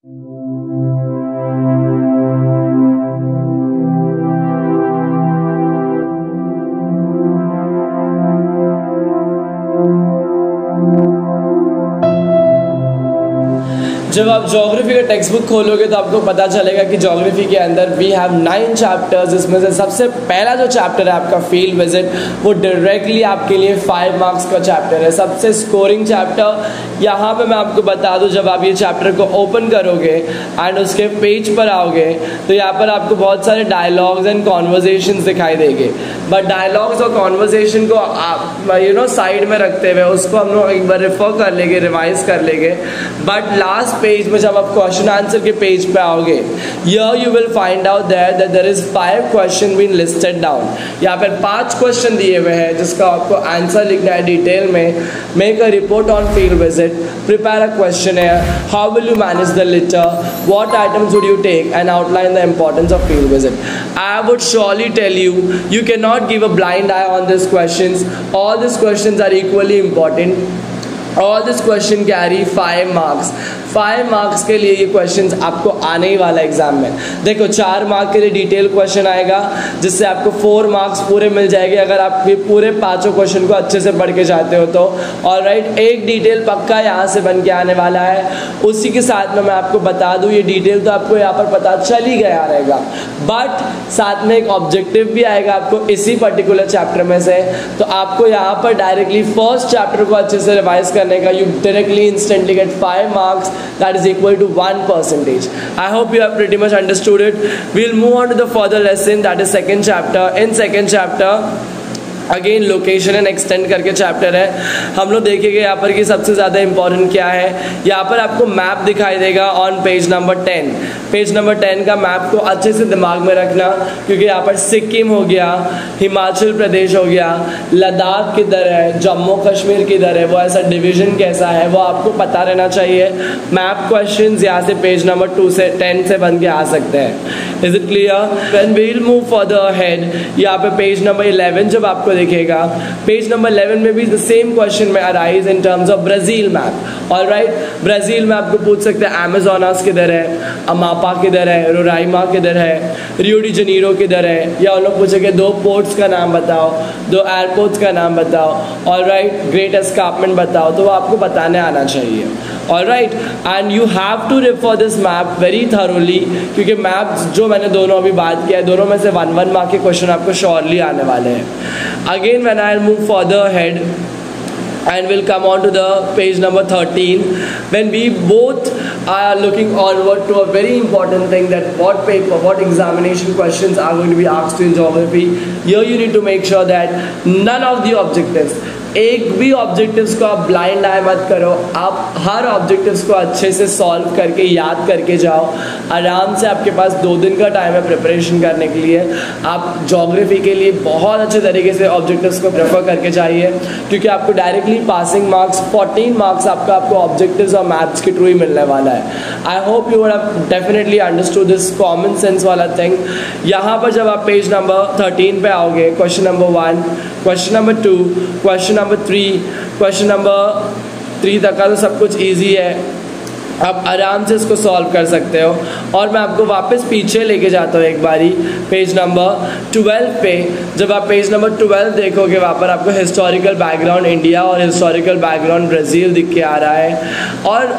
जब आप ज्योग्राफी का टेक्स्ट बुक खोलोगे तो आपको पता चलेगा कि ज्योग्राफी के अंदर वी हैव 9 चैप्टर्स। इसमें से सबसे पहला जो चैप्टर है आपका फील्ड विजिट, वो डायरेक्टली आपके लिए 5 मार्क्स का चैप्टर है, सबसे स्कोरिंग चैप्टर। यहाँ पे मैं आपको बता दूँ, जब आप ये चैप्टर को ओपन करोगे एंड उसके पेज पर आओगे तो यहाँ पर आपको बहुत सारे डायलॉग्स एंड कॉन्वर्जेशन दिखाई देंगे। बट डायलॉग्स और कॉन्वर्जेशन को आप साइड में रखते हुए उसको हम लोग एक बार रेफर कर लेंगे, रिवाइज कर लेंगे। बट लास्ट पेज में जब आप क्वेश्चन आंसर के पेज पे आओगे, here you will find out that there is 5 question been listed down. यहाँ पर 5 क्वेश्चन दिए हुए हैं जिसका आपको आंसर लिखना है डिटेल में। Make a report on field visit, prepare a questionnaire, how will you manage the litter, what items would you take and outline the importance of field visit. I would surely tell you cannot give a blind eye on these questions. All these questions are equally important. All this question carry 5 marks. 5 marks के लिए ये questions आपको आने ही वाला exam में। देखो 4 mark के लिए डिटेल क्वेश्चन आएगा जिससे आपको 4 मार्क्स पूरे मिल जाएंगे अगर आप ये पूरे 5 क्वेश्चन को अच्छे से पढ़ के जाते हो तो। ऑलराइट, एक डिटेल पक्का यहाँ से बन के आने वाला है। उसी के साथ में मैं आपको बता दूँ, ये डिटेल तो आपको यहाँ पर पता चल ही गया रहेगा, बट साथ में एक ऑब्जेक्टिव भी आएगा आपको इसी पर्टिकुलर चैप्टर में से। तो आपको यहाँ पर डायरेक्टली फर्स्ट चैप्टर को अच्छे से रिवाइज करने का, you directly instantly get 5 marks. That is equal to 1%. I hope you have pretty much understood it. We'll move on to the further lesson, that is second chapter. In second chapter again location and extend करके chapter है। हम लोग देखेंगे यहाँ पर कि सबसे ज़्यादा इंपॉर्टेंट क्या है। यहाँ पर आपको मैप दिखाई देगा on page number 10। Page number 10 का मैप को अच्छे से दिमाग में रखना, क्योंकि यहाँ पर सिक्किम हो गया, हिमाचल प्रदेश हो गया, लद्दाख किधर है, जम्मू कश्मीर किधर है, वो ऐसा डिवीजन कैसा है वो आपको पता रहना चाहिए। मैप क्वेश्चंस यहाँ से पेज नंबर 2 से 10 से बन के आ सकते हैं। Is it clear? When we will move further ahead, यहाँ पे पेज नंबर 11 जब आपको दिखेगा, पेज नंबर 11 में भी द सेम क्वेश्चन में arise in terms of Brazil map. Alright, Brazil में आपको पूछ सकते हैं अमेज़ोनस किधर है, अमापा किधर है, रोराइमा किधर है, रियो डी जनीरो किधर है, या उन लोग पूछेंगे 2 पोर्ट्स का नाम बताओ, 2 एयरपोर्ट्स का नाम बताओ, ऑलराइट, ग्रेट एस्कार्पमेंट बताओ, तो वो आपको बताने आना चाहिए। Alright, and you have to refer this map very thoroughly, क्योंकि मैप जो मैंने दोनों अभी बात किया है, दोनों में से 1 मार्क के क्वेश्चन आपको श्योरली आने वाले हैं। Again, when I'll move further ahead and we'll come on to the page number 13, when we both are looking onward to a very important thing, that what paper, what examination questions are going to be asked in geography. Here you need to make sure that none of the objectives, एक भी objectives को आप blind आई मत करो। आप हर objectives को अच्छे से सॉल्व करके याद करके जाओ। आराम से आपके पास 2 दिन का टाइम है प्रिपरेशन करने के लिए। आप ज्योग्राफी के लिए बहुत अच्छे तरीके से ऑब्जेक्टिव्स को प्रेफर करके जाइए, क्योंकि आपको डायरेक्टली पासिंग मार्क्स 14 मार्क्स आपको ऑब्जेक्टिव्स और मैथ्स के थ्रू ही मिलने वाला है। आई hope you would have definitely understood this common sense वाला थिंग। यहाँ पर जब आप पेज नंबर 13 पे आओगे, question number 1, question number 2, question number 3, question number 3 तक का तो सब कुछ ईजी है, आप आराम से इसको सॉल्व कर सकते हो। और मैं आपको वापस पीछे लेके जाता हूँ एक बारी, पेज नंबर 12 पे। जब आप पेज नंबर 12 देखोगे, वहाँ पर आपको हिस्टोरिकल बैकग्राउंड इंडिया और हिस्टोरिकल बैकग्राउंड ब्राज़ील दिख के आ रहा है, और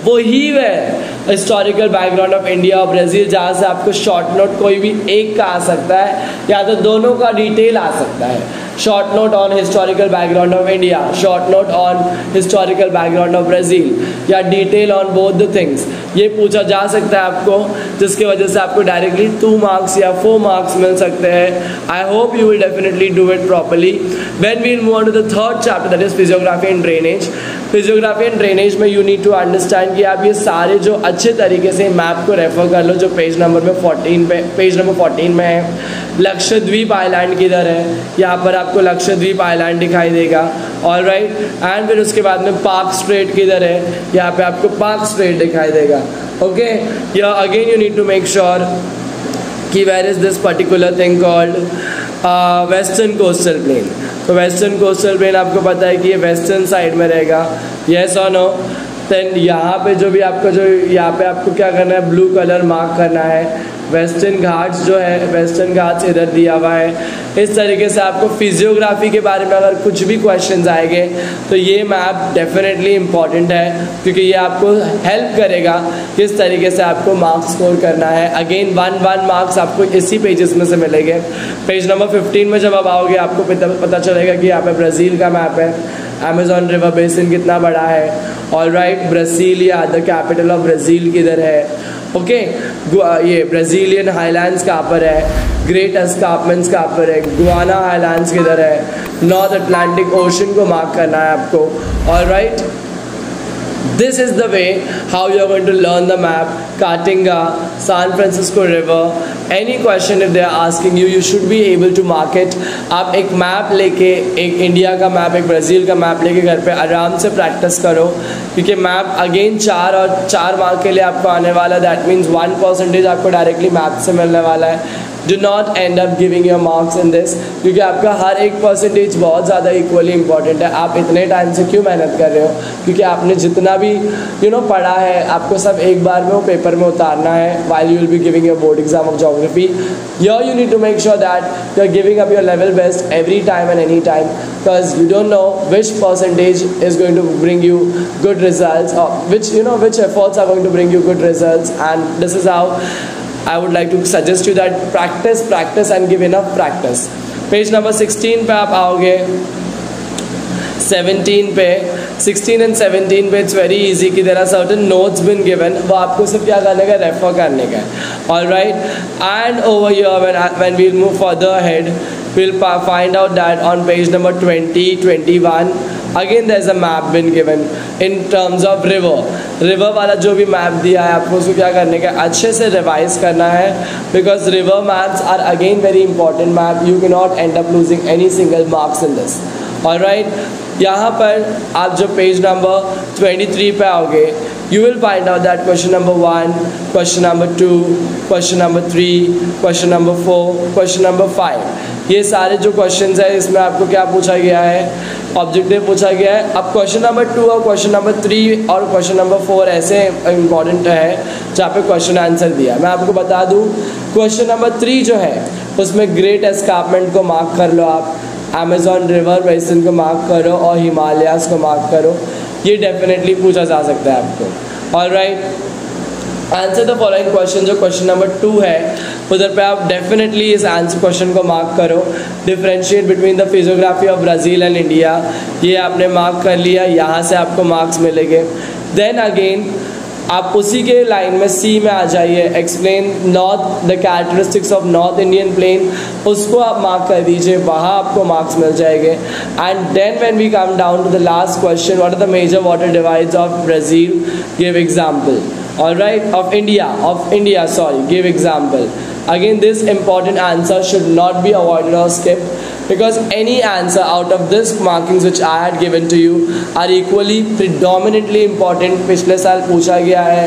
वही है हिस्टोरिकल बैकग्राउंड ऑफ इंडिया और ब्राज़ील, जहाँ से आपको शॉर्ट नोट कोई भी एक का आ सकता है या तो दोनों का डिटेल आ सकता है। Short note on historical background of India, short note on historical background of Brazil, या detail on both the things, ये पूछा जा सकता है आपको, जिसकी वजह से आपको डायरेक्टली 2 मार्क्स या 4 मार्क्स मिल सकते हैं। I hope you will definitely do it properly. When we move on to the third chapter, that is physiography and drainage. Physiography and drainage में यू नीड टू अंडरस्टैंड कि आप ये सारे जो अच्छे तरीके से मैप को रेफर कर लो, जो पेज नंबर 14 में है। लक्षद्वीप आइलैंड किधर है, यहाँ पर आपको लक्षद्वीप आइलैंड दिखाई देगा। ऑलराइट, एंड फिर उसके बाद में पार्क स्ट्रेट किधर है, यहाँ पे आपको पार्क स्ट्रेट दिखाई देगा। ओके, या again you need to make sure कि where is this particular thing called western coastal plain. तो वेस्टर्न कोस्टल प्लेन आपको पता है कि ये वेस्टर्न साइड में रहेगा, येस और नो? देन यहाँ पे जो भी आपको जो यहाँ पे आपको क्या करना है, ब्लू कलर मार्क करना है। वेस्टर्न घाट्स जो है, वेस्टर्न घाट्स इधर दिया हुआ है। इस तरीके से आपको फिजियोग्राफी के बारे में अगर कुछ भी क्वेश्चंस आएंगे तो ये मैप डेफिनेटली इम्पॉर्टेंट है, क्योंकि ये आपको हेल्प करेगा किस तरीके से आपको मार्क्स स्कोर करना है। अगेन 1 मार्क्स आपको इसी पेजेस में से मिलेंगे। पेज नंबर 15 में जब आप आओगे आपको पता चलेगा कि यहाँ पे ब्राज़ील का मैप है, अमेजॉन रिवर बेसिन कितना बड़ा है। Alright, Brasilia the capital of Brazil किधर है, ओके ये ब्राज़ीलियन हाईलैंड्स कहाँ पर है, ग्रेट एस्कार्पमेंट्स कहाँ पर है, गुआना हाईलैंड्स किधर है, नॉर्थ अटलांटिक ओशन को मार्क करना है आपको। Alright, this is the way how you are going to learn the map. Caatinga, San Francisco River, any question if they are asking you, you should be able to mark it. आप एक map लेके, एक India का map, एक Brazil का map लेके घर पे आराम से प्रैक्टिस करो, क्योंकि मैप अगेन 4 मार्क के लिए आपको आने वाला है। दैट मीन्स 1% आपको डायरेक्टली मैप से मिलने वाला है। Do not end up giving your marks in this, क्योंकि आपका हर एक परसेंटेज बहुत ज़्यादा इक्वली इंपॉर्टेंट है। आप इतने टाइम से क्यों मेहनत कर रहे हो, क्योंकि आपने जितना भी पढ़ा है आपको सब एक बार में वो पेपर में उतारना है while you will be giving your board exam of geography. Here you need to make sure that you are giving up your level best every time and any time, because you don't know which percentage is going to bring you good results, or which efforts are going to bring you good results. And this is how I would like to suggest you that practice and give enough practice. Page number 16 पे आप आओगे, 17 पे 16 and 17 पे it's very easy कि there are certain notes been given, वो आपको सिर्फ क्या करने का, रेफर करने का। Alright, and over here when we will move further ahead we'll find out that on page number 20, 21 again there's a map been given in terms of river वाला जो भी मैप दिया है आपको उसको क्या करने का, अच्छे से रिवाइज करना है, because river maps are again very important map. You cannot end up losing any single marks in this. Alright, यहाँ पर आप जो पेज नंबर 23 पे आओगे, you will find out that question number 1, question number 2, question number 3, question number 4, question number 5, ये सारे जो questions है इसमें आपको क्या पूछा गया है, ऑब्जेक्टिव पूछा गया है। अब क्वेश्चन नंबर 2 और क्वेश्चन नंबर 3 और क्वेश्चन नंबर 4 ऐसे इंपॉर्टेंट है जहाँ पे क्वेश्चन आंसर दिया। मैं आपको बता दूँ, क्वेश्चन नंबर 3 जो है उसमें ग्रेट एस्कार्पमेंट को मार्क कर लो आप, अमेजॉन रिवर बेसिन को मार्क करो और हिमालयाज़ को मार्क करो। ये डेफिनेटली पूछा जा सकता है आपको। Alright, answer the following question, जो क्वेश्चन नंबर 2 है उधर पे आप डेफिनेटली इस आंसर क्वेश्चन को मार्क करो। Differentiate between the physiography of Brazil and India, ये आपने मार्क कर लिया, यहाँ से आपको मार्क्स मिलेंगे। देन अगेन आप उसी के लाइन में सी में आ जाइए, explain north the characteristics of north Indian plain, उसको आप मार्क कर दीजिए, वहाँ आपको मार्क्स मिल जाएंगे। And then when we come down to the last question, what are the major water divides of Brazil, give example. Alright, of India, sorry, give example. Again, this important answer should not be avoided or skipped, because any answer out of this markings which I had given to you are equally predominantly important. पिछले साल पूछा गया है,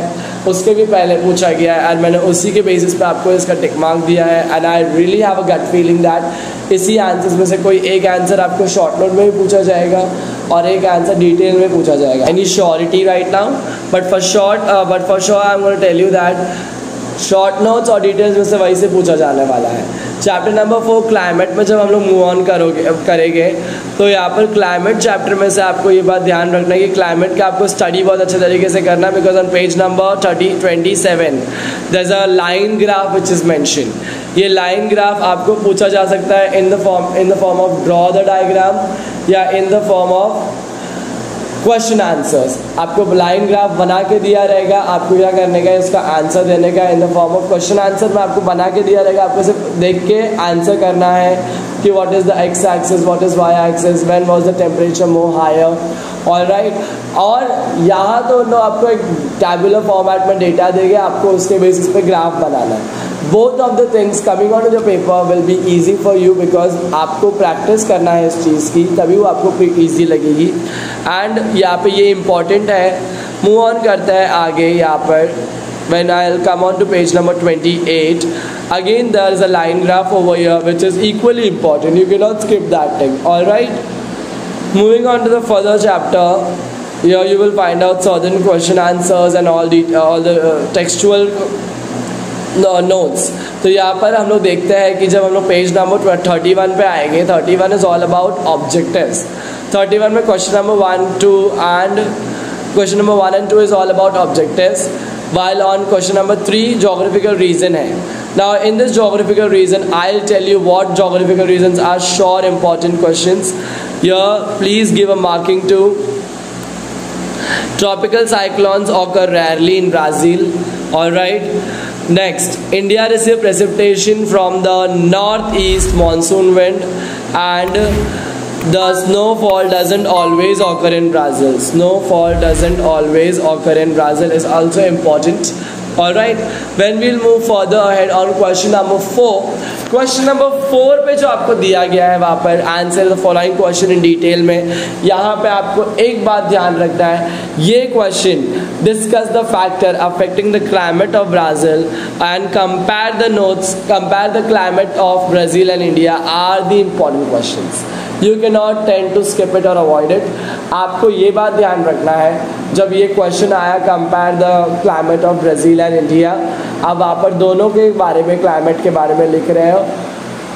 उसके भी पहले पूछा गया है, और मैंने उसी के बेसिस पे आपको इसका टिक मार्क दिया है। And I really have a gut feeling that इसी आंसर्स में से कोई एक आंसर आपको शॉर्ट नोट में भी पूछा जाएगा और एक आंसर डिटेल में पूछा जाएगा। Any surety right now, but for sure I am going to tell you that short notes और डिटेल्स में से वही से पूछा जाने वाला है। चैप्टर नंबर 4 क्लाइमेट में जब हम लोग मूव ऑन करेंगे तो यहाँ पर क्लाइमेट चैप्टर में से आपको ये बात ध्यान रखना है कि क्लाइमेट का आपको स्टडी बहुत अच्छे तरीके से करना है, because on page number 27 there is a line graph which is mention. ये लाइन ग्राफ आपको पूछा जा सकता है in the form of draw the diagram या in the form of question answers. आपको लाइन ग्राफ बना के दिया रहेगा, आपको क्या करने का है, इसका आंसर देने का इन the form of question answer में आपको बना के दिया रहेगा। आपको सिर्फ देख के आंसर करना है कि what is the X axis, what is Y axis, when was the temperature more higher. Alright, और यहाँ तो नो आपको एक टैबुलर फॉर्मेट में डेटा देंगे, आपको उसके बेसिस पे ग्राफ बनाना है। Both of the things coming on to the paper will be easy for you, because आपको प्रैक्टिस करना है इस चीज़ की, तभी वो आपको ईजी लगेगी। एंड यहाँ पे ये इम्पॉर्टेंट है। मूव ऑन करता है आगे यहाँ पर। When I'll come on to page number 28, again there is a line graph over here which is equally important. You cannot skip that thing. All right. Moving on to the further chapter, Here you will find out certain question answers and all the textual notes. तो यहाँ पर हम लोग देखते हैं कि जब हम लोग पेज नंबर 31 पे आएंगे, 31 इज ऑल अबाउट ऑब्जेक्टिव्स. 31 में question number 1, 2 and question number 1 and 2 is all about objectives, while on question number 3 geographical reason है. Now in this geographical reason I'll tell you what geographical reasons are sure important questions. Here please give a marking to tropical cyclones occur rarely in Brazil. Alright, next, India receives precipitation from the northeast monsoon wind, and the snowfall doesn't always occur in Brazil. Snowfall doesn't always occur in Brazil is also important. Alright, when we'll move further ahead on question number 4. Question number 4 पे जो आपको दिया गया है वहाँ पर answer the following question in detail में. यहाँ पे आपको एक बात ध्यान रखना है, ये question discuss the factor affecting the climate of Brazil and compare the climate of Brazil and India are the important questions. You can not tend to skip it और अवॉइड इट. आपको ये बात ध्यान रखना है, जब ये क्वेश्चन आया compare the climate of Brazil and India, अब वहाँ पर दोनों के बारे में, क्लाइमेट के बारे में लिख रहे हो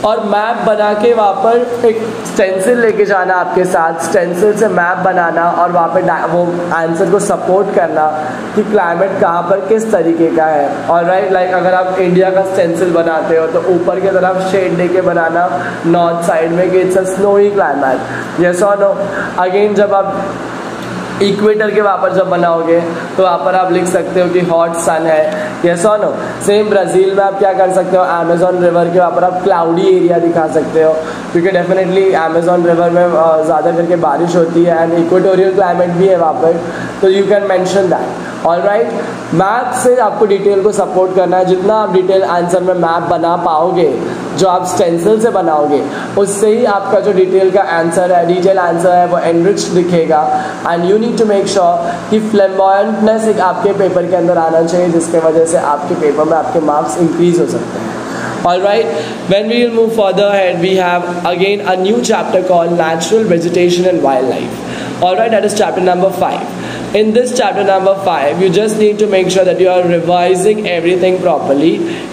और मैप बना के वहाँ पर एक स्टेंसिल लेके जाना आपके साथ, स्टेंसिल से मैप बनाना और वहाँ पे वो आंसर को सपोर्ट करना कि क्लाइमेट कहाँ पर किस तरीके का है. और राइट, लाइक अगर आप इंडिया का स्टेंसिल बनाते हो तो ऊपर की तरफ शेड दे के बनाना नॉर्थ साइड में कि it's a snowy climate. Yes और नो. अगेन जब आप इक्वेटर के वहाँ पर जब बनाओगे तो वहाँ पर आप लिख सकते हो कि हॉट सन है. यस और नो. सेम ब्राज़ील में आप क्या कर सकते हो, अमेजोन रिवर के वहाँ पर आप क्लाउडी एरिया दिखा सकते हो, क्योंकि डेफिनेटली अमेजोन रिवर में ज़्यादा करके बारिश होती है एंड इक्वेटोरियल क्लाइमेट भी है वहाँ पर, तो you can mention that. Alright, map से आपको डिटेल को सपोर्ट करना है. जितना आप डिटेल आंसर में मैप बना पाओगे, जो आप स्टेंसिल से बनाओगे, उससे ही आपका जो डिटेल का आंसर है, डिटेल आंसर है, वो एनरिच दिखेगा. And you need to make sure कि फ्लैम्बॉयंटनेस एक आपके पेपर के अंदर आना चाहिए, जिसके वजह से आपके पेपर में आपके मार्क्स इंक्रीज हो सकते हैं. Alright, when we will move further ahead, we have again a new chapter called Natural Vegetation and Wildlife. Alright, that is chapter number 5. In this chapter number 5, you just need to make sure that you are revising everything properly.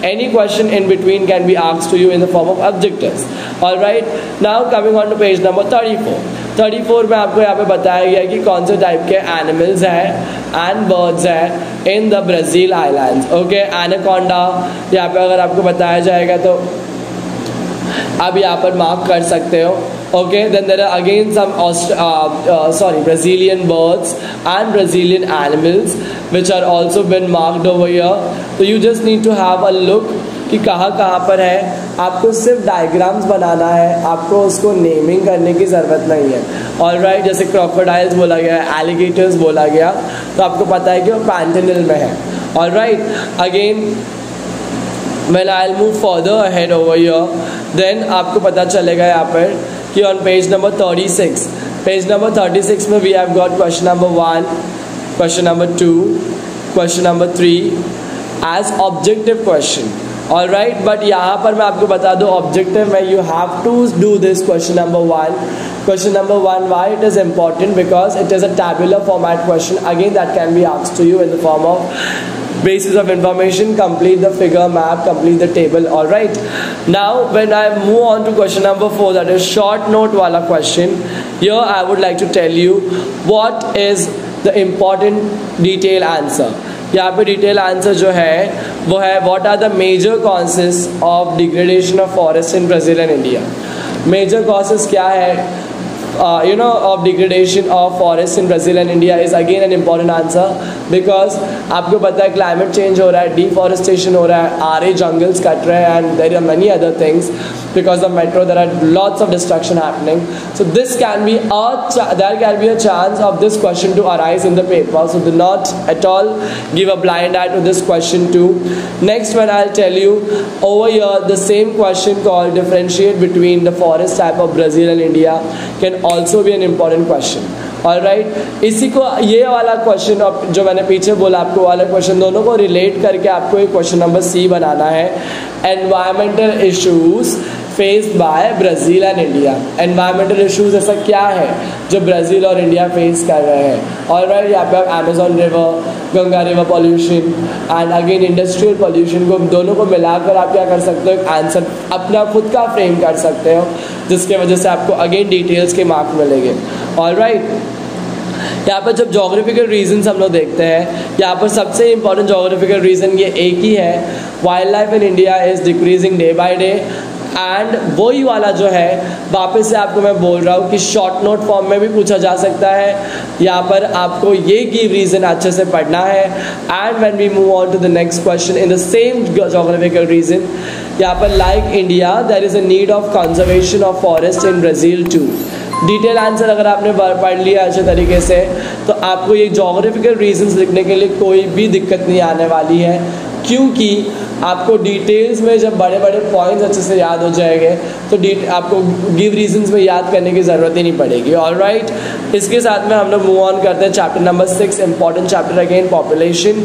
Any question in between can be asked to you in the form of objectives. Alright, now coming on to page number 34. 34 में आपको यहाँ पे बताया गया कि कौन से type के एनिमल्स हैं एंड बर्ड्स हैं in the Brazil islands. Okay, anaconda यहाँ पे अगर आपको बताया जाएगा तो आप यहाँ पर मार्क कर सकते हो. Okay, then there are again some Brazilian birds and Brazilian animals which are also been marked over here. So you just need to have a look कि कहाँ कहाँ पर है. आपको सिर्फ डायग्राम्स बनाना है, आपको उसको नेमिंग करने की ज़रूरत नहीं है. ऑलराइट, जैसे क्रोकोडाइल्स बोला गया, एलिगेटर्स बोला गया, तो आपको पता है कि वो पैंटेनिल में है. Alright, again when I'll move further ahead over here, then आपको पता चलेगा यहाँ पर कि on page number 36, page number 36 में we have got question number 1, question number 2, question number 3 as objective question. Alright, but यहाँ पर मैं आपको बता दूँ objective में you have to do this question number 1. Question number 1, why it is important? Because it is a tabular format question. Again, that can be asked to you in the form of basis of information, complete the figure map, complete the table. All right, now when I move on to question number 4, that is short note wala question, here I would like to tell you what is the important detail answer. यहाँ पे detail answer जो है वो है what are the major causes of degradation of forest in Brazil and India. Major causes क्या है of degradation of forests in Brazil and India is again an important answer, because आपको पता है climate change हो रहा है, deforestation हो रहा है, आरे jungles कट रहे हैं, and there are many other things. Because of metro there are lots of destruction happening. So this can be there can be a chance of this question to arise in the paper. So do not at all give a blind eye to this question too. Next one I'll tell you over here, the same question called differentiate between the forest type of Brazil and India can also be an important question. Alright, इसी को ये वाला question जो मैंने पीछे बोला आपको वाला क्वेश्चन, दोनों को रिलेट करके आपको एक क्वेश्चन नंबर सी बनाना है। Environmental issues faced by Brazil and India. Environmental issues ऐसा क्या है जो ब्राज़ील और इंडिया फेस कर रहे हैं। ऑलराइट, यहाँ पे आप Amazon river, Ganga river pollution and again industrial pollution को दोनों को मिलाकर आप क्या कर सकते हो, एक आंसर अपना खुद का फ्रेम कर सकते हो, जिसके वजह से आपको अगेन डिटेल्स के मार्क मिलेंगे। ऑलराइट, यहाँ पर जब जोग्राफिकल रीजंस हम लोग देखते हैं, यहाँ पर सबसे इंपॉर्टेंट जोग्राफिकल रीज़न ये एक ही है, wild life in India is decreasing day by day. And वही वाला जो है वापस से आपको मैं बोल रहा हूँ कि शॉर्ट नोट फॉर्म में भी पूछा जा सकता है। यहाँ पर आपको ये गिव रीज़न अच्छे से पढ़ना है। And when we move on to the next question in the same geographical region, यहाँ पर like India there is a need of conservation of forest in Brazil too. Detail answer अगर आपने पढ़ लिया अच्छे तरीके से तो आपको ये जोग्राफिकल रीजंस लिखने के लिए कोई भी दिक्कत नहीं आने वाली है, क्योंकि आपको डिटेल्स में जब बड़े बड़े पॉइंट्स अच्छे से याद हो जाएंगे तो आपको गिव रीजंस में याद करने की ज़रूरत ही नहीं पड़ेगी। ऑलराइट, इसके साथ में हम लोग मूव ऑन करते हैं chapter number 6, important chapter again population.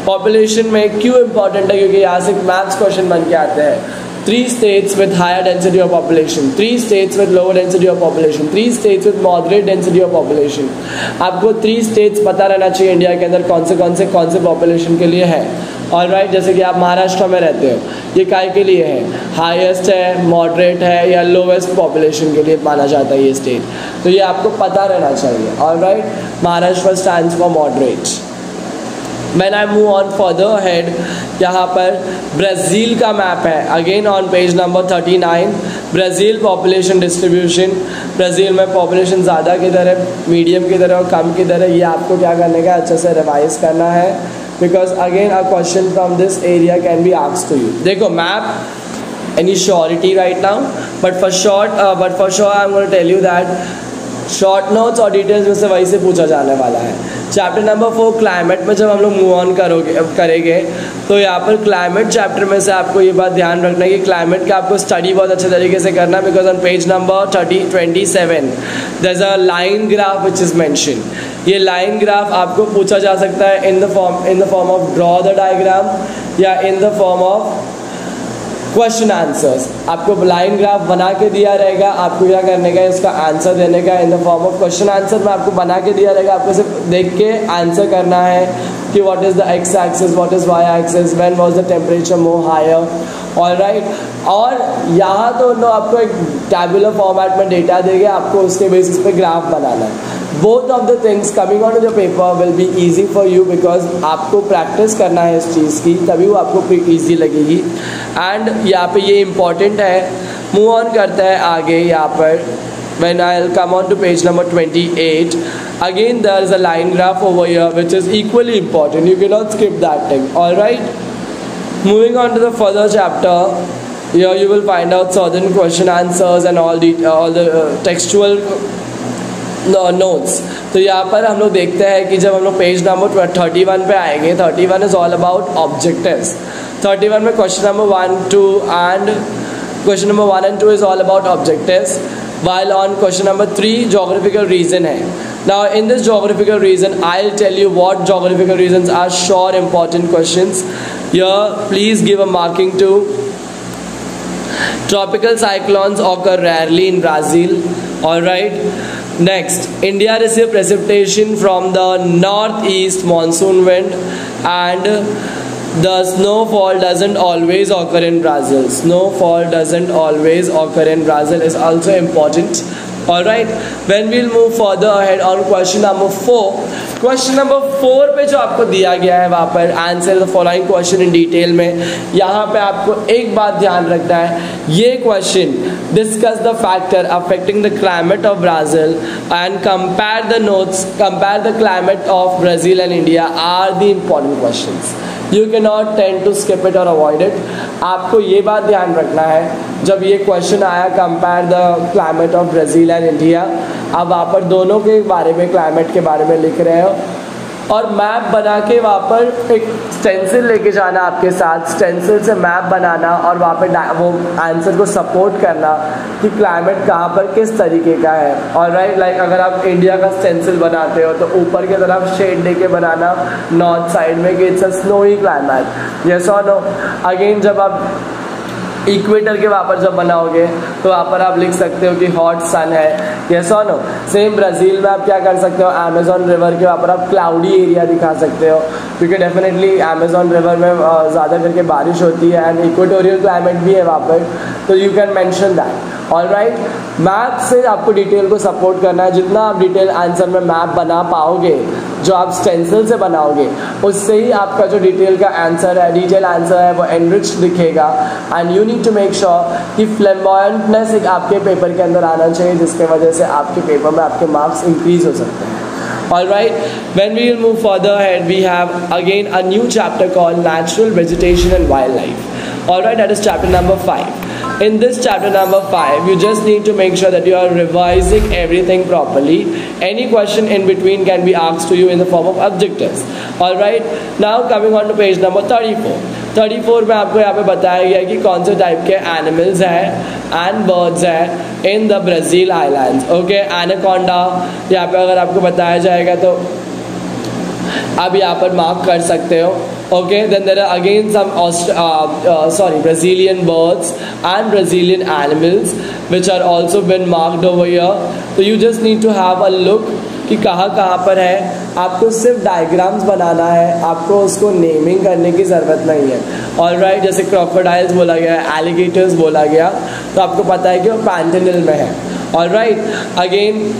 Population में क्यों इंपॉर्टेंट है, क्योंकि यहाँ से मैथ्स क्वेश्चन बन के आते हैं। 3 states with higher density of population, 3 states with lower density of population, 3 states with moderate density of population। आपको 3 states पता रहना चाहिए इंडिया के अंदर कौन से पॉपुलेशन के लिए है। ऑलराइट, जैसे कि आप महाराष्ट्र में रहते हो, ये काय के लिए है, हाईएस्ट है, मॉडरेट है या लोवेस्ट पॉपुलेशन के लिए माना जाता है ये स्टेट, तो ये आपको पता रहना चाहिए। Alright, Maharashtra stands for moderate. When I move on further ahead, यहाँ पर ब्राज़ील का मैप है again on page number 39। Brazil population distribution, Brazil में पॉपुलेशन ज़्यादा किधर है, मीडियम किधर है और कम किधर है, ये आपको क्या करने का अच्छे से रिवाइज करना है, because again a question from this area can be asked to you. देखो map any surety right now, but for sure I am going to tell you that short notes और डिटेल्स में से वही से पूछा जाने वाला है। चैप्टर नंबर 4 क्लाइमेट में जब हम लोग मूव ऑन करेंगे तो यहाँ पर क्लाइमेट चैप्टर में से आपको ये बात ध्यान रखना है कि क्लाइमेट का आपको स्टडी बहुत अच्छे तरीके से करना है, because on page number 27 there is a line graph which is mention. ये लाइन ग्राफ आपको पूछा जा सकता है in the form of draw the diagram या in the form of question answers. आपको लाइन ग्राफ बना के दिया रहेगा, आपको क्या करने का है, इसका आंसर देने का इन the form of question answer में आपको बना के दिया रहेगा। आपको सिर्फ देख के आंसर करना है कि what is the X axis, what is Y axis, when was the temperature more higher. Alright, और यहाँ तो नो आपको एक टैबुलर फॉर्मेट में डेटा देंगे, आपको उसके बेसिस पे ग्राफ बनाना है। Both of the things coming on to the paper will be easy for you, because आपको प्रैक्टिस करना है इस चीज़ की, तभी वो आपको ईजी लगेगी। एंड यहाँ पे ये इम्पॉर्टेंट है। मूव ऑन करता है आगे यहाँ पर। When I'll come on to page number 28, again there is a line graph over here which is equally important. You cannot skip that thing. All right. Moving on to the further chapter, here you will find out certain question answers and all the textual notes. तो यहाँ पर हम लोग देखते हैं कि जब हम लोग पेज नंबर 31 पे आएंगे, 31 is all about objectives. 31 में question number 1, 2 and 2 is all about objectives. While on question number 3 geographical reason है. Now in this geographical reason I'll tell you what geographical reasons are sure important questions. Here please give a marking to tropical cyclones occur rarely in Brazil. Alright. Next, India receives precipitation from the northeast monsoon wind and the snowfall doesn't always occur in Brazil. Snowfall doesn't always occur in Brazil is also important. Alright, when we'll move further ahead on question number 4. Question number 4 पे जो आपको दिया गया है वहाँ पर answer the following question in detail में, यहाँ पे आपको एक बात ध्यान रखना है, ये question discuss the factor affecting the climate of Brazil and compare the climate of Brazil and India are the important questions. You can not tend to skip it और अवॉइड इट। आपको ये बात ध्यान रखना है, जब ये क्वेश्चन आया compare the climate of Brazil and India, अब आप पर दोनों के बारे में क्लाइमेट के बारे में लिख रहे हो, और मैप बना के वहाँ पर एक स्टेंसिल लेके जाना आपके साथ, स्टेंसिल से मैप बनाना और वहाँ पे वो आंसर को सपोर्ट करना कि क्लाइमेट कहाँ पर किस तरीके का है। और राइट, लाइक अगर आप इंडिया का स्टेंसिल बनाते हो तो ऊपर की तरफ शेड लेके बनाना नॉर्थ साइड में कि it's a snowy climate, yes और नो। अगेन जब आप इक्वेटर के वहाँ पर जब बनाओगे तो वहाँ पर आप लिख सकते हो कि हॉट सन है, यस और नो। सेम ब्राज़ील में आप क्या कर सकते हो, अमेजोन रिवर के वहाँ पर आप क्लाउडी एरिया दिखा सकते हो, क्योंकि डेफिनेटली अमेजोन रिवर में ज़्यादा करके बारिश होती है एंड इक्वेटोरियल क्लाइमेट भी है वहाँ पर, तो you can mention that. Alright, map से आपको डिटेल को सपोर्ट करना है। जितना आप डिटेल आंसर में मैप बना पाओगे, जो आप स्टेंसिल से बनाओगे, उससे ही आपका जो डिटेल का आंसर है, डिटेल आंसर है, वो एनरिच्ड दिखेगा। And you need to make sure कि फ्लैम्बॉयंटनेस एक आपके पेपर के अंदर आना चाहिए, जिसके वजह से आपके पेपर में आपके मार्क्स इंक्रीज हो सकते हैं। Alright, when we will move further ahead, we have again a new chapter called Natural Vegetation and Wildlife. Alright, that is chapter number 5. In this chapter number 5, you just need to make sure that you are revising everything properly. Any question in between can be asked to you in the form of objectives. Alright, now coming on to page number 34. 34 में आपको यहाँ पे बताया गया कि कौन से type के एनिमल्स हैं एंड बर्ड्स हैं in the Brazil islands. Okay, anaconda यहाँ पे अगर आपको बताया जाएगा तो आप यहाँ पर मार्क कर सकते हो। Okay, then there are again some Brazilian birds and Brazilian animals which are also bin marked over here. तो you just need to have a look कि कहाँ कहाँ पर है। आपको सिर्फ डायग्राम्स बनाना है, आपको उसको नेमिंग करने की ज़रूरत नहीं है। ऑलराइट, जैसे क्रोकोडाइल्स बोला गया, एलिगेटर्स बोला गया, तो आपको पता है कि वो पैंटेनल में है। Alright, again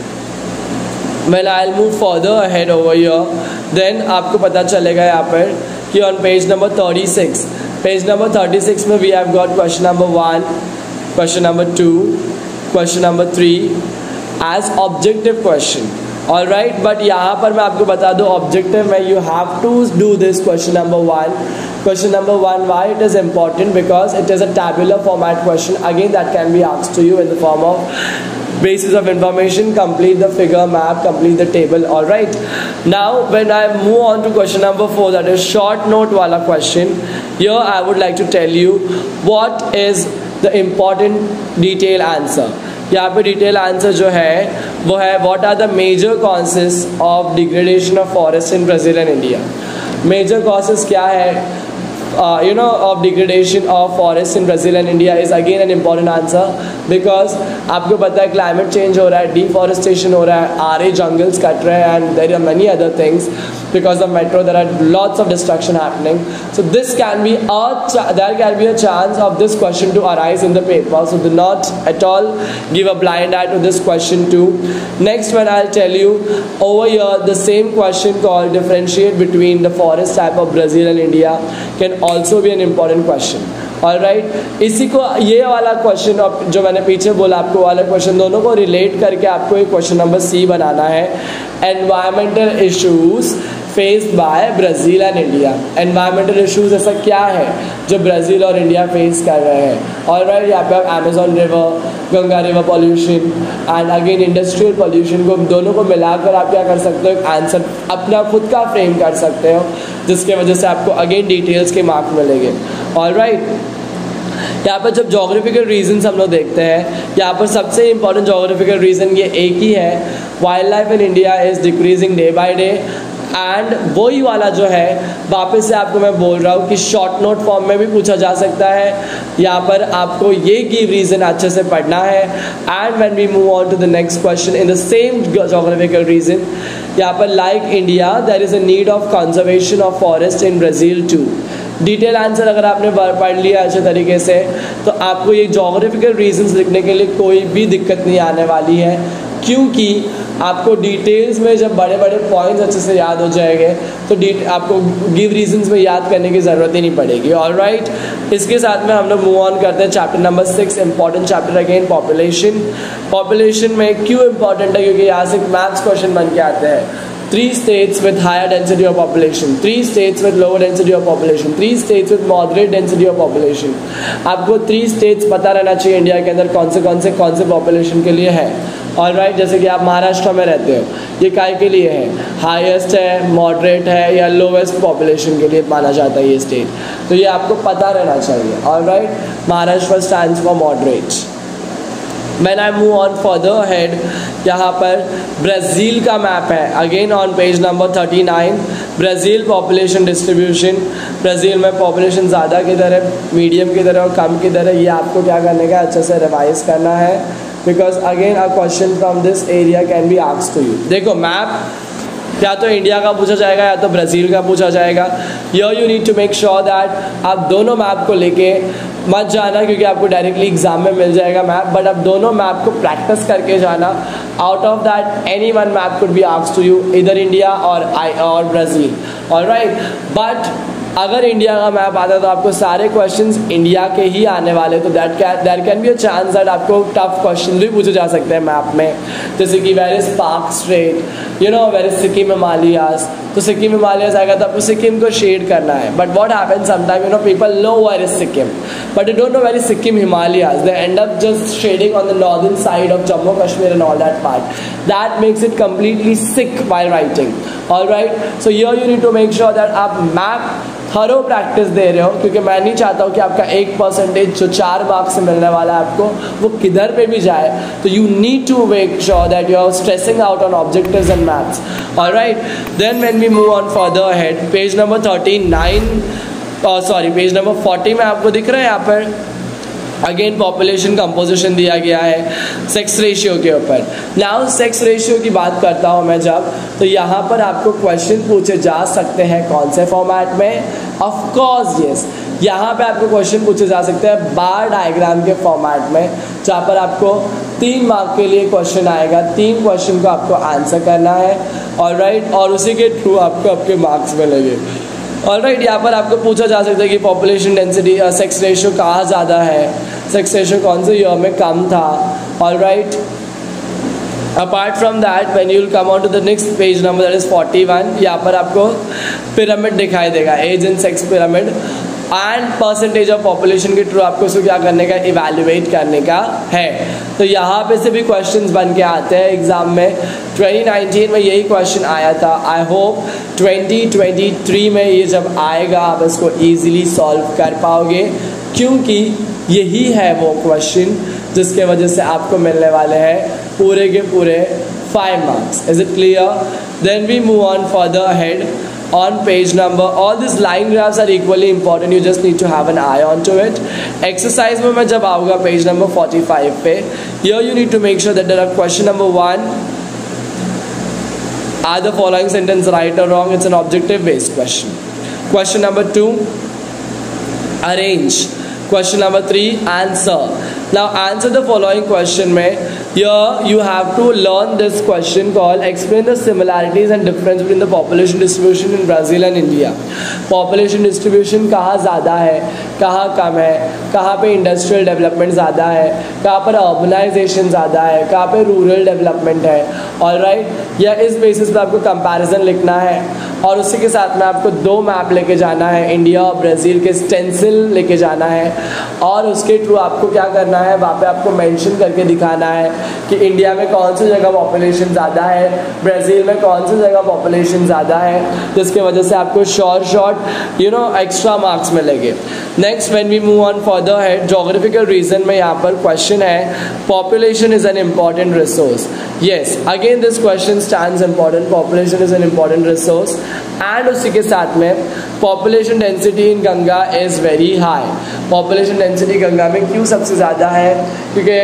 when I will move further ahead over here, then आपको पता चलेगा यहाँ पर कि on page number 36, page number 36 में we have got question number 1, question number 2, question number 3 as objective question. Alright, but यहाँ पर मैं आपको बता दूँ ऑब्जेक्टिव में you have to do this question number 1. Question number 1, why it is important? Because it is a tabular format question. Again, that can be asked to you in the form of basis of information. Complete the figure map, complete the table. All right. Now, when I move on to question number 4, that is short note wala question. Here, I would like to tell you what is the important detail answer. यहाँ पे detail answer जो है वो है what are the major causes of degradation of forest in Brazil and India. Major causes क्या है of degradation of forests in Brazil and India is again an important answer, because आपको पता है climate change हो रहा है, deforestation हो रहा है, आरे jungles कट रहे हैं, and there are many other things because of metro there are lots of destruction happening. So this can be there can be a chance of this question to arise in the paper, so do not at all give a blind eye to this question too. Next one I'll tell you over here, the same question called differentiate between the forest type of Brazil and India can also be an important question. Alright, इसी को ये वाला question जो मैंने पीछे बोला आपको वाला क्वेश्चन, दोनों को रिलेट करके आपको एक क्वेश्चन नंबर C बनाना है। Environmental issues faced by Brazil and India. Environmental issues ऐसा क्या है जो ब्राज़ील और इंडिया फेस कर रहे हैं। ऑलराइट, यहाँ पे आप Amazon river, Ganga river pollution and again industrial pollution को दोनों को मिलाकर आप क्या कर सकते हो, एक आंसर अपना खुद का फ्रेम कर सकते हो, जिसके वजह से आपको अगेन डिटेल्स के मार्क मिलेंगे। ऑलराइट, यहाँ पर जब जोग्राफिकल रीजंस हम लोग देखते हैं, यहाँ पर सबसे इंपॉर्टेंट जोग्राफिकल रीज़न ये एक ही है, wild life in India is decreasing day by day. And वही वाला जो है वापस से आपको मैं बोल रहा हूँ कि शॉर्ट नोट फॉर्म में भी पूछा जा सकता है। यहाँ पर आपको ये गिव रीज़न अच्छे से पढ़ना है। And when we move on to the next question in the same geographical region, यहाँ पर like India there is a need of conservation of forest in Brazil too. Detail answer अगर आपने पढ़ लिया अच्छे तरीके से तो आपको ये जोग्राफिकल रीजंस लिखने के लिए कोई भी दिक्कत नहीं आने वाली है, क्योंकि आपको डिटेल्स में जब बड़े बड़े पॉइंट्स अच्छे से याद हो जाएंगे तो आपको गिव रीजंस में याद करने की ज़रूरत ही नहीं पड़ेगी। ऑलराइट, इसके साथ में हम लोग मूव ऑन करते हैं chapter number 6, important chapter again population. Population में क्यों इंपॉर्टेंट है, क्योंकि यहाँ से मैथ्स क्वेश्चन बन के आते हैं। 3 states with higher density of population, 3 states with lower density of population, 3 states with moderate density of population। आपको 3 states पता रहना चाहिए इंडिया के अंदर कौन से पॉपुलेशन के लिए है। ऑलराइट, जैसे कि आप महाराष्ट्र में रहते हो, ये काय के लिए है, हाईएस्ट है, मॉडरेट है या लोवेस्ट पॉपुलेशन के लिए माना जाता है ये स्टेट, तो ये आपको पता रहना चाहिए। Alright, Maharashtra stands for moderate. When I move on further ahead, यहाँ पर ब्राज़ील का मैप है, again on page number 39। Brazil population distribution, Brazil में पॉपुलेशन ज़्यादा किधर है, मीडियम किधर है और कम किधर है, ये आपको क्या करने का अच्छे से रिवाइज करना है, because again a question from this area can be asked to you. देखो मैप या तो इंडिया का पूछा जाएगा या तो ब्राज़ील का पूछा जाएगा। You need to make sure that आप दोनों मैप को लेके मत जाना, क्योंकि आपको डायरेक्टली एग्जाम में मिल जाएगा मैप, बट आप दोनों मैप को प्रैक्टिस करके जाना। Out of that any one map could be asked to you, इधर इंडिया और ब्राज़ील। ऑलराइट, बट अगर इंडिया का मैप आता है तो आपको सारे क्वेश्चंस इंडिया के ही आने वाले, तो there can be a chance that आपको टफ क्वेश्चन भी पूछे जा सकते हैं मैप में, जैसे कि where is Palk strait, you know where is Sikkim Himalayas, तो सिक्किम हिमालयाज आएगा तो आपको सिक्किम को शेड करना है। But what happens sometime, you know people know where is Sikkim but they don't know where is Sikkim Himalayas, they end up just shading on the northern side of Jammu Kashmir and all that part, that makes it completely sick while writing. Alright, so here you need to make sure that आप map thorough practice दे रहे हो, क्योंकि मैं नहीं चाहता हूँ कि आपका 1% जो 4 मार्क्स से मिलने वाला है आपको वो किधर पे भी जाए, तो you need to make sure that you are stressing out on objectives and maths. Alright, then when we move on further ahead, page number page number 40 में आपको दिख रहा है यहाँ पर अगेन पॉपुलेशन कंपोजिशन दिया गया है सेक्स रेशियो के ऊपर। नाउ सेक्स रेशियो की बात करता हूँ मैं जब, तो यहाँ पर आपको क्वेश्चन पूछे जा सकते हैं कौन से फॉर्मेट में, ऑफ कोर्स यस, यहाँ पे आपको क्वेश्चन पूछे जा सकते हैं बार डायग्राम के फॉर्मेट में, जहाँ पर आपको 3 मार्क के लिए क्वेश्चन आएगा, 3 क्वेश्चन को आपको आंसर करना है। ऑलराइट, और उसी के थ्रू आपको आपके मार्क्स मिलेंगे। ऑलराइट, यहाँ पर आपको पूछा जा सकता है कि पॉपुलेशन डेंसिटी सेक्स रेशियो कहाँ ज़्यादा है, सेक्स रेशियो कौन से ईयर में कम था। Alright, apart from that when you will come on to the next page number that is 41, यहाँ पर आपको पिरामिड दिखाई देगा, age and sex pyramid and percentage of population के थ्रू आपको उसको क्या करने का, इवैल्यूएट करने का है। तो यहाँ पे से भी क्वेश्चंस बन के आते हैं एग्जाम में। 2019 में यही क्वेश्चन आया था, आई होप 2023 में ये जब आएगा आप इसको ईजिली सॉल्व कर पाओगे, क्योंकि यही है वो क्वेश्चन जिसके वजह से आपको मिलने वाले हैं पूरे के पूरे 5 marks. Is it clear? Then we move on further ahead on page number, all these line graphs are equally important, you just need to have an eye on to it. Exercise में मैं जब आऊँगा page number 45 पे, here you need to make sure that there are question number 1, are the following sentence right or wrong? It's an objective based question. Question number 2, arrange. Question number 3, answer. Now answer the following question में, here you have to learn this question called explain the similarities and difference between the population distribution in Brazil and India. Population distribution कहाँ ज़्यादा है, कहाँ कम है, कहाँ पे industrial development ज़्यादा है, कहाँ पर अर्बनाइजेशन ज़्यादा है, कहाँ पे रूरल डेवलपमेंट है। ऑलराइट, या इस बेसिस पे आपको कंपैरिजन लिखना है, और उसी के साथ में आपको 2 मैप लेके जाना है, इंडिया और ब्राज़ील के स्टेंसिल लेके जाना है, और उसके थ्रू आपको क्या करना है, वहाँ पे आपको मेंशन करके दिखाना है कि इंडिया में कौन सी जगह पॉपुलेशन ज़्यादा है, ब्राज़ील में कौन सी जगह पॉपुलेशन ज़्यादा है, जिसके वजह से आपको शॉर्ट एक्स्ट्रा मार्क्स मिलेंगे। Next when we move on further है, जोग्राफिकल रीजन में यहाँ पर क्वेश्चन है population is an important resource. Yes, again this question stands important, population is an important resource, and उसी के साथ में population density in Ganga is very high. Population density Ganga में क्यों सबसे ज़्यादा है, क्योंकि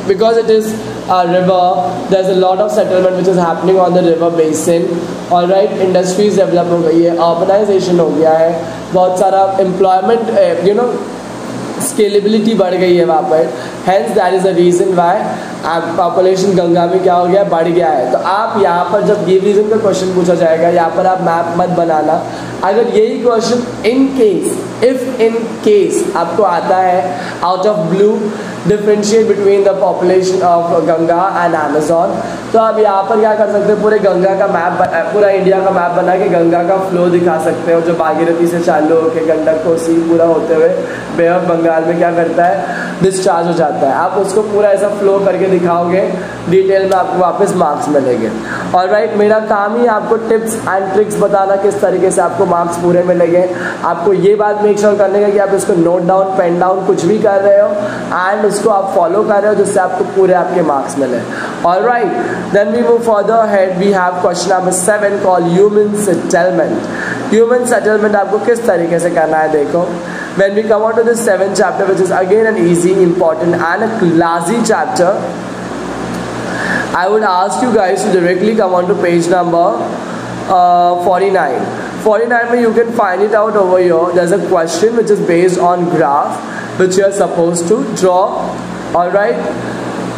because it is a river, there's a lot of settlement which is happening on the river basin. All right, industries develop हो गई है, urbanization हो गया है, बहुत सारा employment स्केलेबिलिटी बढ़ गई है वहाँ पर, hence that is the reason why population Ganga में क्या हो गया, बढ़ गया है। तो आप यहाँ पर जब ये रीज़न का क्वेश्चन पूछा जाएगा, यहाँ पर आप मैप मत बनाना। अगर यही question in case if in case आपको आता है out of blue differentiate between the population of Ganga and Amazon, तो आप यहाँ पर क्या कर सकते हो, पूरे गंगा का मैप, पूरा इंडिया का मैप बना के गंगा का फ्लो दिखा सकते हो, जो भागीरथी से चालू होकर गंडक कोसी पूरा होते हुए बे ऑफ बंगाल में क्या करता है, डिस्चार्ज हो जाता है। आप उसको पूरा ऐसा फ्लो करके दिखाओगे डिटेल में, आपको वापस मार्क्स मिलेंगे। और राइट, मेरा काम ही आपको टिप्स एंड ट्रिक्स बताना किस तरीके से आपको मार्क्स पूरे मिलेंगे। आपको ये बात मेक श्योर करने का कि आप इसको नोट डाउन, पेन डाउन कुछ भी कर रहे हो एंड उसको आप फॉलो कर रहे हो, जिससे आपको पूरे आपके मार्क्स मिले। Alright, then we move further head, we have question number 7 called human settlement. Human settlement आपको किस तरीके से करना है, देखो। When we come on to this 7th chapter, which is again an easy, important and a classy chapter, I would ask you guys to directly come on to page number 49. 49 में you can find it out over here. There's a question which is based on graph which you are supposed to draw. All right,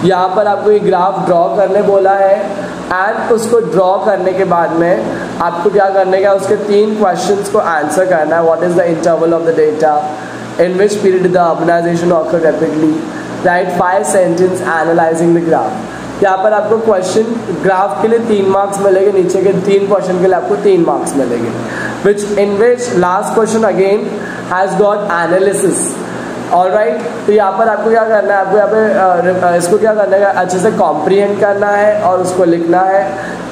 यहाँ पर आपको ये graph draw करने बोला है and उसको draw करने के बाद में आपको क्या करने का, उसके 3 क्वेश्चंस को आंसर करना है। What is the interval of the data, in which period the urbanization occurred rapidly, write 5 sentence analysing the graph. यहाँ पर आपको क्वेश्चन ग्राफ के लिए 3 मार्क्स मिलेंगे, नीचे के 3 क्वेश्चन के लिए आपको 3 मार्क्स मिलेंगे, which last question again has got analysis. Alright, तो यहाँ पर आपको क्या करना है, आपको यहाँ पे इसको क्या करना है, अच्छे से कॉम्प्रीहेंड करना है और उसको लिखना है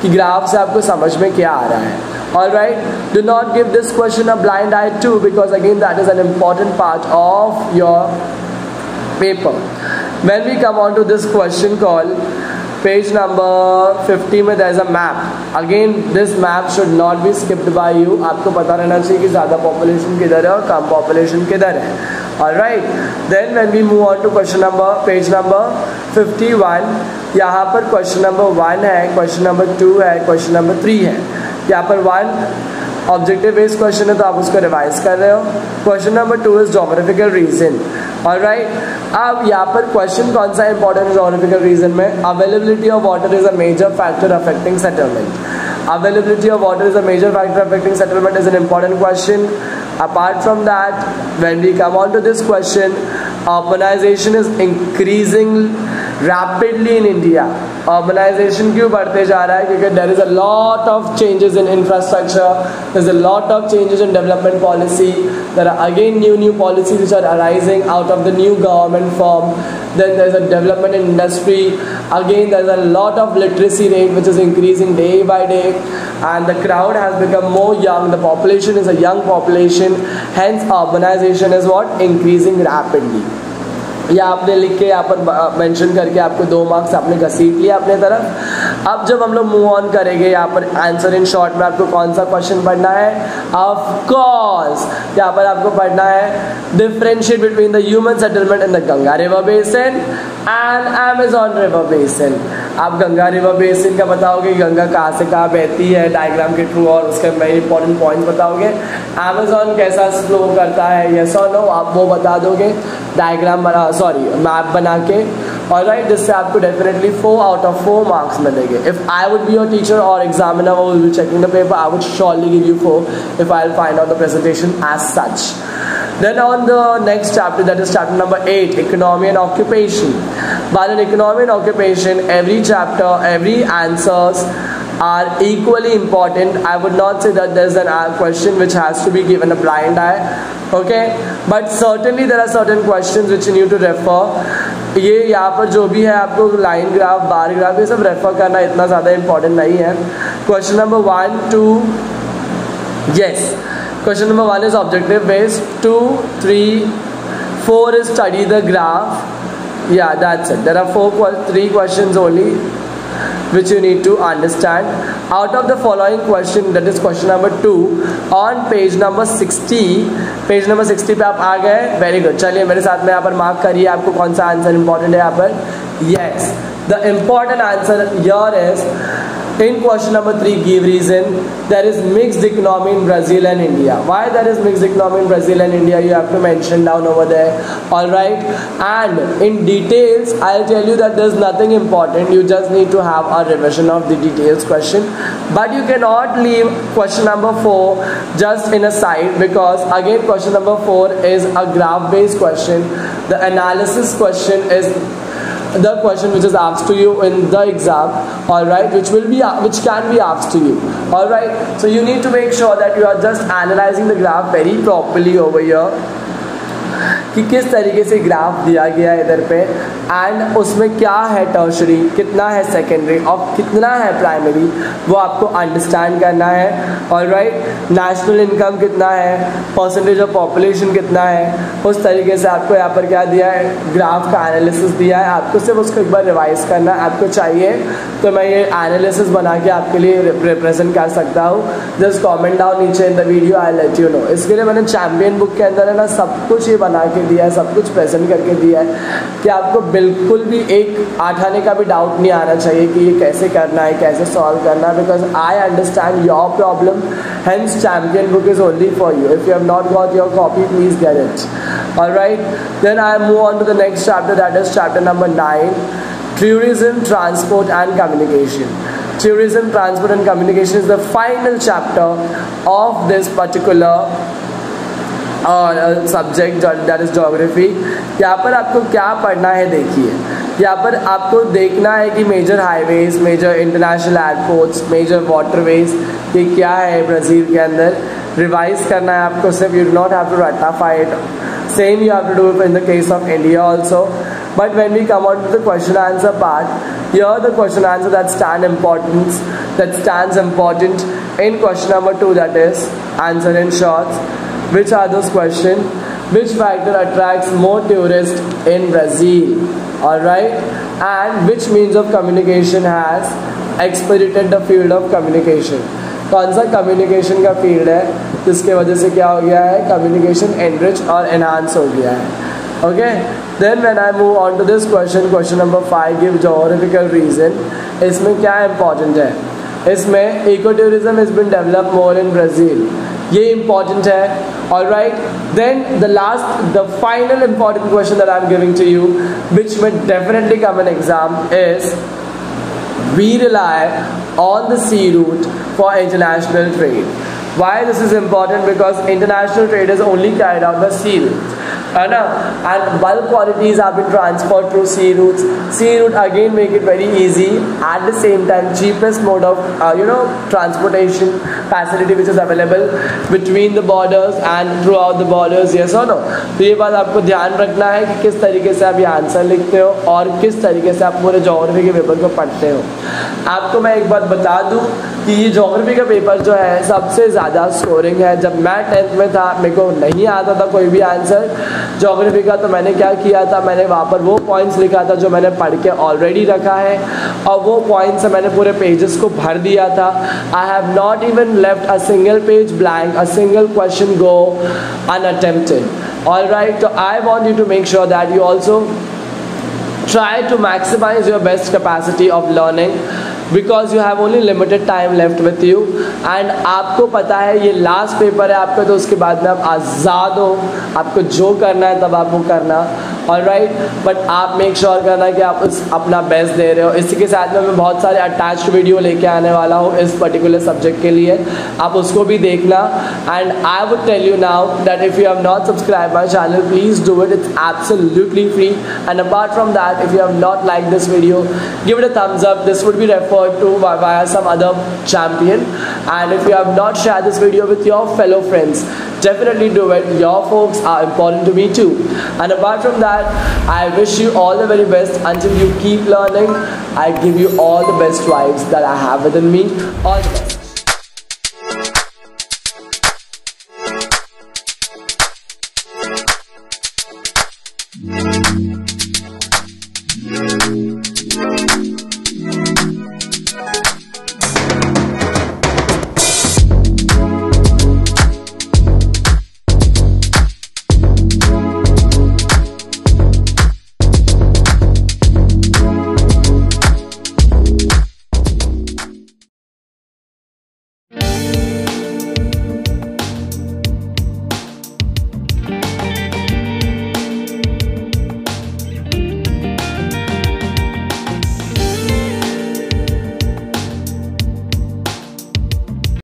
कि ग्राफ से आपको समझ में क्या आ रहा है। Alright, do not give this question a blind eye to, because again that is an important part of your paper. When we come on to this question call page number 50 में there is a map. Again this map should not be skipped by you. आपको पता रहना चाहिए कि ज़्यादा population किधर है और कम पॉपुलेशन किधर है। Alright, then when we move on to question number, page number 51, यहाँ पर क्वेश्चन नंबर 1 है, क्वेश्चन नंबर 2 है, क्वेश्चन नंबर 3 है। यहाँ पर 1 ऑब्जेक्टिव बेस्ड क्वेश्चन है तो आप उसको रिवाइज कर रहे हो। Question number 2 is geographical region. Alright, अब यहाँ पर क्वेश्चन कौन सा इंपॉर्टेंट है ज्योग्राफिकल रीजन में, availability of water is a major factor affecting settlement. Availability of water is a major factor affecting settlement is an important question. Apart from that, when we come on to this question, urbanization is increasing rapidly in India. Urbanization क्यों बढ़ते जा रहा है, क्योंकि there is a lot of changes in infrastructure, there's a lot of changes in development policy, there are again new policies which are arising out of the new government form, then there's a development in industry, again there's a lot of literacy rate which is increasing day by day, and the crowd has become more young, the population is a young population, hence urbanization is what, increasing rapidly। या आपने लिख के यहाँ पर mention करके आपको 2 marks आपने घसीट लिया अपने तरफ। अब जब हम लोग मूव ऑन करेंगे, यहाँ पर आंसर इन शॉर्ट में आपको कौन सा क्वेश्चन पढ़ना है, ऑफ कोर्स यहाँ पर आपको पढ़ना है differentiate between the human settlement in the Ganga river basin and Amazon river basin. आप गंगा रिवर बेसिन का बताओगे, गंगा कहाँ से कहाँ बहती है डायग्राम के थ्रू, और उसके मेन इंपॉर्टेंट पॉइंट बताओगे। अमेजोन कैसा फ्लो करता है, यस और नो, आप वो बता दोगे डायग्राम बना, सॉरी मैप बना के। ऑलराइट, जिससे आपको डेफिनेटली 4 आउट ऑफ 4 मार्क्स मिलेंगे। If I would be your teacher और examiner who will be checking the paper, I would surely give you 4 if I'll find out the presentation as such. Then on the next chapter, that is chapter number 8, economy and occupation. While in economy and occupation, every chapter, every answers are equally important. I would not say that there's a question which has to be given a blind eye, okay, but certainly there are certain questions which you need to refer. ये यहाँ पर जो भी है आपको line graph, bar graph, ये सब refer करना इतना ज़्यादा इंपॉर्टेंट नहीं है। Question number 1, 2, yes, question number 1 is objective based, 2, 3, 4 is study the graph. Yeah, that's it. There are 3 questions only which you need to understand. Out of the following question, that is question number 2 on page number 60, page number 60 पे आप आ गए, very good. चलिए मेरे साथ में यहाँ पर mark करिए आपको कौन सा आंसर इंपॉर्टेंट है यहाँ पर। Yes, the important answer your is In question number 3, give reason. There is mixed economy in Brazil and India. Why there is mixed economy in Brazil and India? You have to mention down over there. Alright. And in details, I'll tell you that there's nothing important. You just need to have a revision of the details question. But you cannot leave question number 4 just in a side, because again question number 4 is a graph based question. The analysis question is the question which is asked to you in the exam, alright, which can be asked to you, alright. So you need to make sure that you are just analyzing the graph very properly over here, कि किस तरीके से graph दिया गया है इधर पे, and उसमें क्या है टर्शरी, कितना है सेकेंडरी और कितना है प्राइमरी, वो आपको अंडरस्टैंड करना है, ऑलराइट। नेशनल इनकम कितना है, परसेंटेज ऑफ पॉपुलेशन कितना है, उस तरीके से आपको यहाँ पर क्या दिया है, ग्राफ का एनालिसिस दिया है। आपको सिर्फ उसको एक बार रिवाइज करना है। आपको चाहिए तो मैं ये एनालिसिस बना के आपके लिए रिप्रेजेंट कर सकता हूँ। जस्ट कॉमेंट डाउन नीचे in the video, I let you know. इसके लिए मैंने चैम्पियन बुक के अंदर है ना सब कुछ ये बना के दिया है, सब कुछ प्रेजेंट करके दिया है कि आपको बिल्कुल भी एक आठाने का भी डाउट नहीं आना चाहिए कि ये कैसे करना है, कैसे सॉल्व करना है, because I understand your problem, hence champion book is only for you. If you have not got your copy, please get it, alright. Then I move on to the next chapter, that is chapter number 9, tourism, transport and communication. Tourism, transport and communication is the final chapter of this particular subject, that is geography. यहाँ पर आपको क्या पढ़ना है, देखिए यहाँ पर आपको देखना है कि major highways, major international airports, major waterways, ये क्या है ब्राज़ील के अंदर। रिवाइज करना है आपको सिर्फ, you do not have to ratify it. Same you have to do in the case of India also. But when we come on to the question answer part, here the question answer that stands important in question number 2, that is answer in shorts. Which are those questions? Which factor attracts more tourists in Brazil? Alright, and which means of communication has expedited the field of communication? कौन सा communication का field है जिसके वजह से क्या हो गया है, कम्युनिकेशन एनरिच और एनहांस हो गया है। Okay, then when I move on to this question, question number 5, give geographical region. इसमें क्या इंपॉर्टेंट है, इसमें eco tourism is been develop more in Brazil, ये इंपॉर्टेंट है, alright. Then the final important question that I am giving to you, which will definitely come in exam, is we rely on the sea route for international trade. Why this is important? Because international trade is only carried out by sea routes, है ना, and bulk quantities have been transferred through sea routes. Sea route again make it very easy, at the same time cheapest mode of transportation facility which is available between the borders and throughout the borders, yes or no? तो ये बात आपको ध्यान रखना है कि किस तरीके से आप ये आंसर लिखते हो और किस तरीके से आप पूरे ज्योग्राफी के पेपर को पढ़ते हो। आपको मैं एक बात बता दूं कि ये ज्योग्राफी का पेपर जो है सबसे ज़्यादा स्कोरिंग है। जब मैं 10th में था, मेरे को नहीं आता था कोई भी आंसर ज्योग्राफी का, तो मैंने क्या किया था, मैंने वहाँ पर वो पॉइंट्स लिखा था जो मैंने पढ़ के ऑलरेडी रखा है, और वो पॉइंट्स से मैंने पूरे पेजेस को भर दिया था। I have not even left a single page blank, a single question go unattempted. Alright, तो I want you to make sure that you also try to maximize your best capacity of learning, because you have only limited time left with you, and आपको पता है ये last paper है आपका, तो उसके बाद में आप आज़ाद हो, आपको जो करना है तब आप वो करना, ऑलराइट। बट आप मेक श्योर करना कि आप अपना बेस्ट दे रहे हो। इसी के साथ में मैं बहुत सारे अटैच्ड वीडियो लेके आने वाला हूँ इस पर्टिकुलर सब्जेक्ट के लिए, आप उसको भी देखना। And I would tell you now that if you have not subscribe my channel, please do it, it's absolutely free. And apart from that, if you have not liked this video, give it a thumbs up. This would be referred to via some other champion. And if you have not shared this video with your fellow friends, definitely do it. Your folks are important to me too. And apart from that, I wish you all the very best. Until you keep learning, I give you all the best vibes that I have within me. All the best.